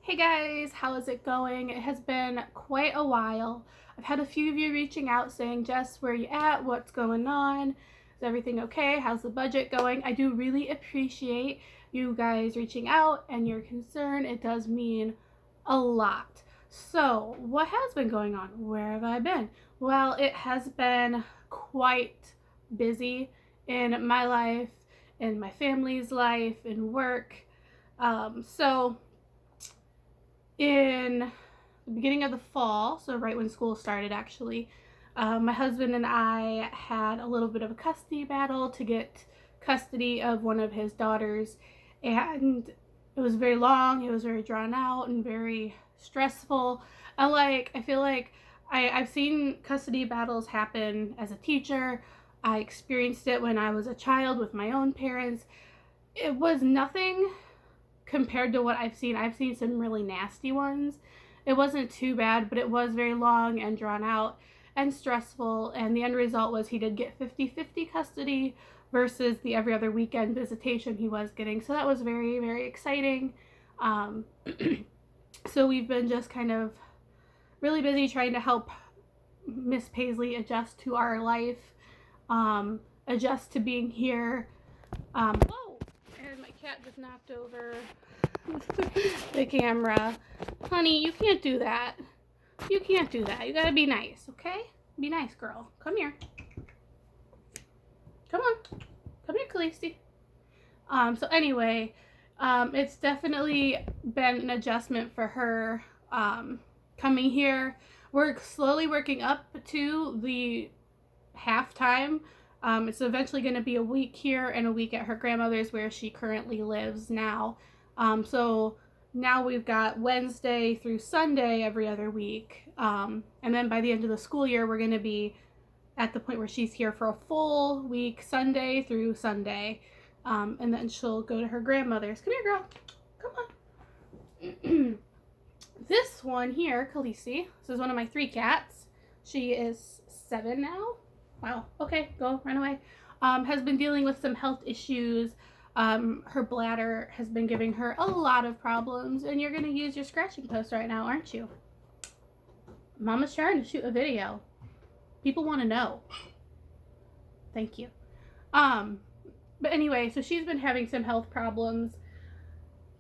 Hey guys, how is it going? It has been quite a while. I've had a few of you reaching out saying, Jess, where are you at? What's going on? Is everything okay? How's the budget going? I do really appreciate you guys reaching out and your concern. It does mean a lot. So, what has been going on? Where have I been? Well, it has been quite busy in my life, in my family's life, in work. So in the beginning of the fall, so right when school started actually, my husband and I had a little bit of a custody battle to get custody of one of his daughters, and it was very long, it was very drawn out and very stressful. I feel like I've seen custody battles happen as a teacher. I experienced it when I was a child with my own parents. It was nothing compared to what I've seen. I've seen some really nasty ones. It wasn't too bad, but it was very long and drawn out and stressful, and the end result was he did get 50-50 custody versus the every other weekend visitation he was getting. So that was very, very exciting. So we've been just kind of really busy trying to help Miss Paisley adjust to our life, adjust to being here. Whoa! And my cat just knocked over the camera. Honey, you can't do that. You can't do that. You gotta be nice, okay? Be nice, girl. Come here. Come on. Come here, Khaleesi. So anyway, it's definitely been an adjustment for her coming here. We're slowly working up to the half-time. It's eventually going to be a week here and a week at her grandmother's where she currently lives now. So now we've got Wednesday through Sunday every other week. And then by the end of the school year, we're going to be at the point where she's here for a full week, Sunday through Sunday. And then she'll go to her grandmother's. Come here, girl. Come on. This one here, Khaleesi, this is one of my 3 cats. She is 7 now. Wow. Okay, go, run away. Has been dealing with some health issues. Her bladder has been giving her a lot of problems, and you're going to use your scratching post right now, aren't you? Mama's trying to shoot a video. People want to know. Thank you. But anyway, so she's been having some health problems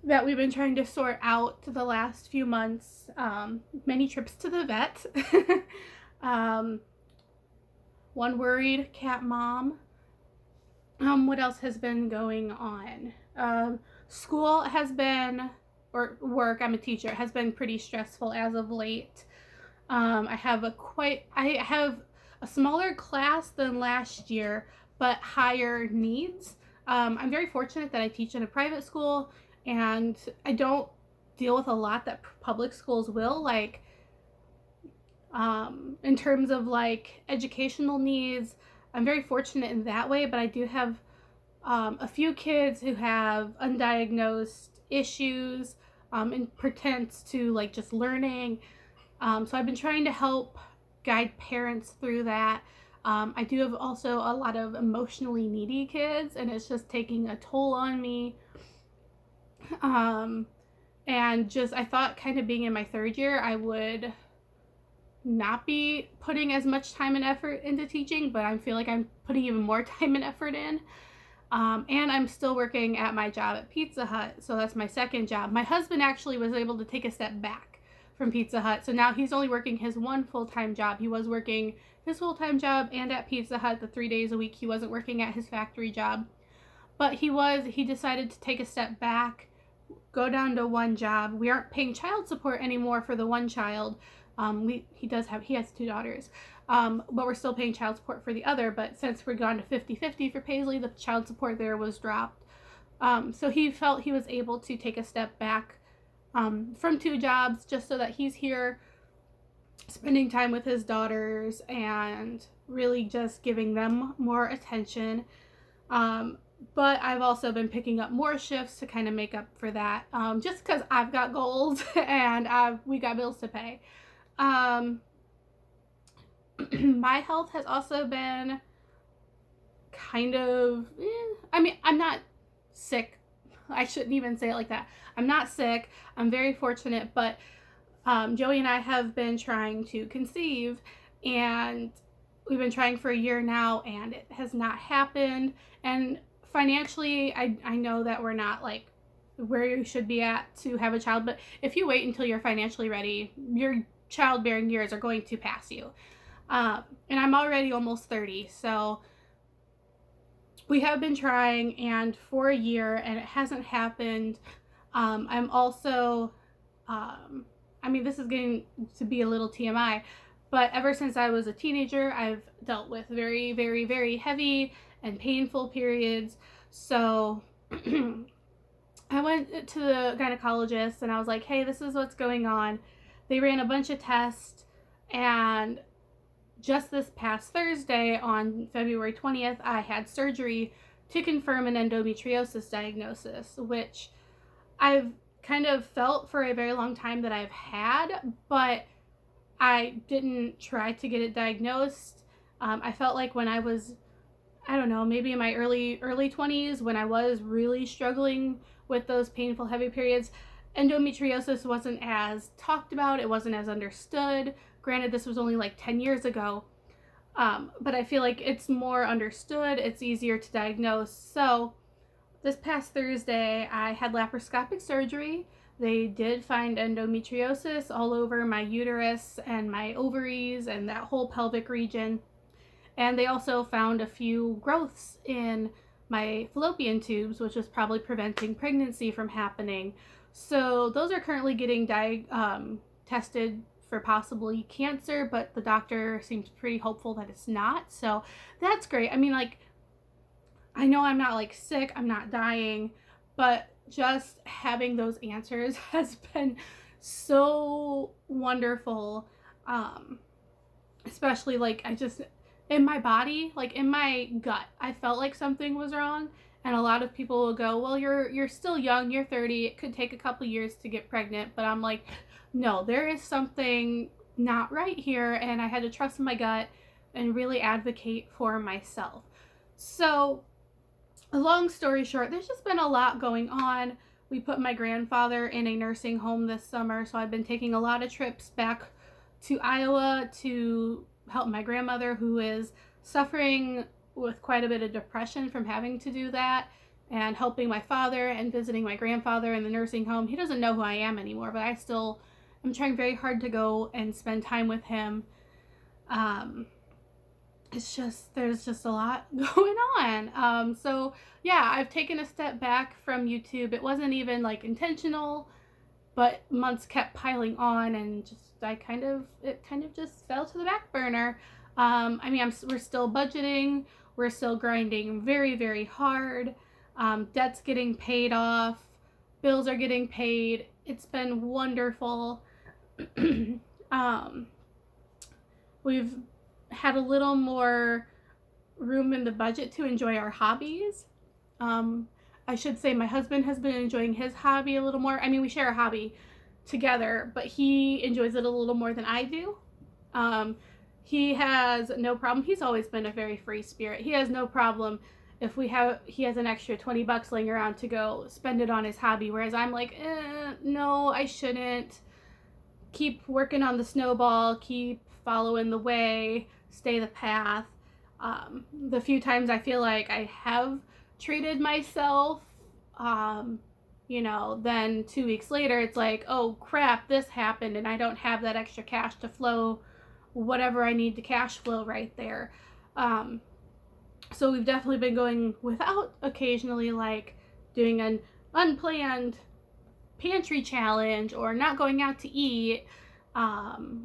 that we've been trying to sort out the last few months. Many trips to the vet. One worried cat mom. What else has been going on? School has been, or work, I'm a teacher, has been pretty stressful as of late. I have a smaller class than last year, but higher needs. I'm very fortunate that I teach in a private school, and I don't deal with a lot that public schools will, like in terms of like educational needs. I'm very fortunate in that way, but I do have a few kids who have undiagnosed issues in pertains to like just learning. So I've been trying to help guide parents through that. I do have also a lot of emotionally needy kids, and it's just taking a toll on me. And just, I thought kind of being in my 3rd year, I would not be putting as much time and effort into teaching, but I feel like I'm putting even more time and effort in. And I'm still working at my job at Pizza Hut, so that's my 2nd job. My husband actually was able to take a step back from Pizza Hut, so now he's only working his one full-time job. He was working his full-time job and at Pizza Hut the 3 days a week. He wasn't working at his factory job, but he decided to take a step back, go down to one job. We aren't paying child support anymore for the one child. He has 2 daughters, but we're still paying child support for the other. But since we're gone to 50-50 for Paisley, the child support there was dropped. So he felt he was able to take a step back from 2 jobs just so that he's here spending time with his daughters and really just giving them more attention. But I've also been picking up more shifts to kind of make up for that, just because I've got goals and we got bills to pay. My health has also been kind of, I mean, I'm not sick. I shouldn't even say it like that. I'm not sick. I'm very fortunate, but Joey and I have been trying to conceive, and we've been trying for a year now, and it has not happened. And financially, I know that we're not like where you should be at to have a child, but if you wait until you're financially ready, your childbearing years are going to pass you. And I'm already almost 30, so we have been trying, and for a year, and it hasn't happened. I'm also, I mean, this is getting to be a little TMI, but ever since I was a teenager, I've dealt with very, very, very heavy and painful periods. So I went to the gynecologist and I was like, hey, this is what's going on. They ran a bunch of tests, and just this past Thursday, on February 20th, I had surgery to confirm an endometriosis diagnosis, which I've kind of felt for a very long time that I've had, but I didn't try to get it diagnosed. I felt like when I was, I don't know, maybe in my early 20s, when I was really struggling with those painful, heavy periods, endometriosis wasn't as talked about. It wasn't as understood. Granted, this was only like 10 years ago, but I feel like it's more understood. It's easier to diagnose. So this past Thursday, I had laparoscopic surgery. They did find endometriosis all over my uterus and my ovaries and that whole pelvic region. And they also found a few growths in my fallopian tubes, which was probably preventing pregnancy from happening. So those are currently getting tested for possibly cancer, but the doctor seems pretty hopeful that it's not. So that's great. I mean, like, I know I'm not like sick, I'm not dying, but just having those answers has been so wonderful. Especially like I just, in my body, like in my gut, I felt like something was wrong. And a lot of people will go, well, you're still young, you're 30, it could take a couple years to get pregnant. But I'm like, no, there is something not right here, and I had to trust my gut and really advocate for myself. So, long story short, there's just been a lot going on. We put my grandfather in a nursing home this summer, so I've been taking a lot of trips back to Iowa to help my grandmother, who is suffering with quite a bit of depression from having to do that, and helping my father and visiting my grandfather in the nursing home. He doesn't know who I am anymore, but I still am trying very hard to go and spend time with him. It's just, there's just a lot going on. So yeah, I've taken a step back from YouTube. It wasn't even like intentional, but months kept piling on, and just it kind of just fell to the back burner. I mean, we're still budgeting, we're still grinding very, very hard. Debt's getting paid off, bills are getting paid. It's been wonderful. We've had a little more room in the budget to enjoy our hobbies. I should say my husband has been enjoying his hobby a little more. I mean, we share a hobby together, but he enjoys it a little more than I do. He has no problem. He's always been a very free spirit. He has no problem if he has an extra $20 laying around to go spend it on his hobby, whereas I'm like, no, I shouldn't. Keep working on the snowball, keep following the way, stay the path. The few times I feel like I have treated myself, then 2 weeks later it's like, oh crap, this happened and I don't have that extra cash to flow whatever I need to cash flow right there. So we've definitely been going without, occasionally like doing an unplanned pantry challenge, or not going out to eat,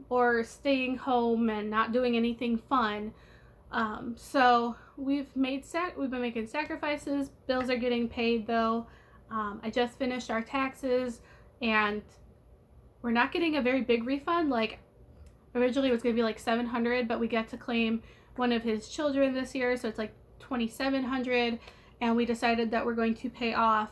or staying home and not doing anything fun. So we've been making sacrifices. Bills are getting paid though. I just finished our taxes, and we're not getting a very big refund. Like, originally it was going to be like $700, but we get to claim one of his children this year, so it's like $2,700, and we decided that we're going to pay off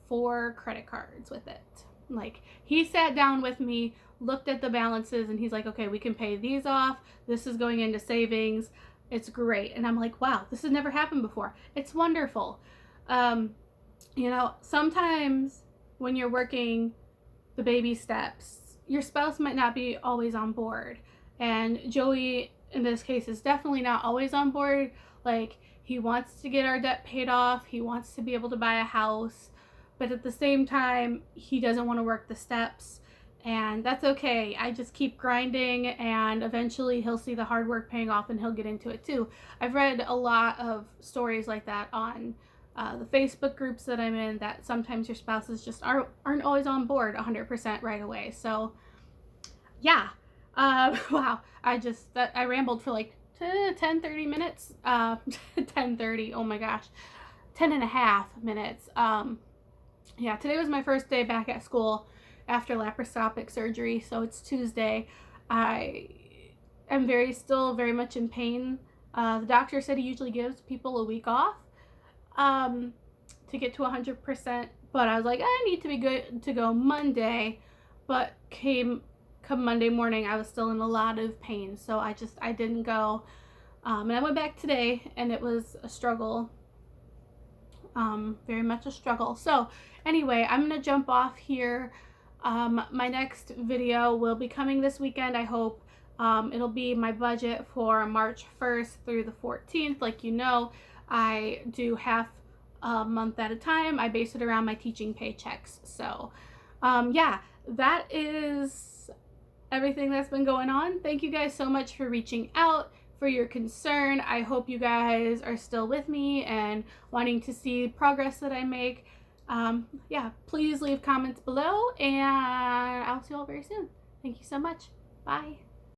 4 credit cards with it. Like, he sat down with me, looked at the balances, and he's like, okay, we can pay these off. This is going into savings. It's great. And I'm like, wow, this has never happened before. It's wonderful. Sometimes when you're working the baby steps, your spouse might not be always on board. And Joey, in this case, is definitely not always on board. Like, he wants to get our debt paid off. He wants to be able to buy a house. But at the same time, he doesn't want to work the steps. And that's okay. I just keep grinding, and eventually he'll see the hard work paying off and he'll get into it too. I've read a lot of stories like that on the Facebook groups that I'm in, that sometimes your spouses just aren't always on board 100% right away. So yeah, wow, I rambled for like 10-30 minutes, 10:30, oh my gosh, 10 and a half minutes. Yeah, today was my first day back at school after laparoscopic surgery, so it's Tuesday. I am still very much in pain. The doctor said he usually gives people a week off to get to 100%, but I was like, I need to be good to go Monday. But come Monday morning, I was still in a lot of pain, so I didn't go. And I went back today, and it was a struggle. Very much a struggle. So anyway, I'm gonna jump off here. My next video will be coming this weekend, I hope. It'll be my budget for March 1st through the 14th. Like, you know, I do half a month at a time. I base it around my teaching paychecks. So yeah, that is everything that's been going on. Thank you guys so much for reaching out, for your concern. I hope you guys are still with me and wanting to see progress that I make. Yeah, please leave comments below, and I'll see you all very soon. Thank you so much. Bye.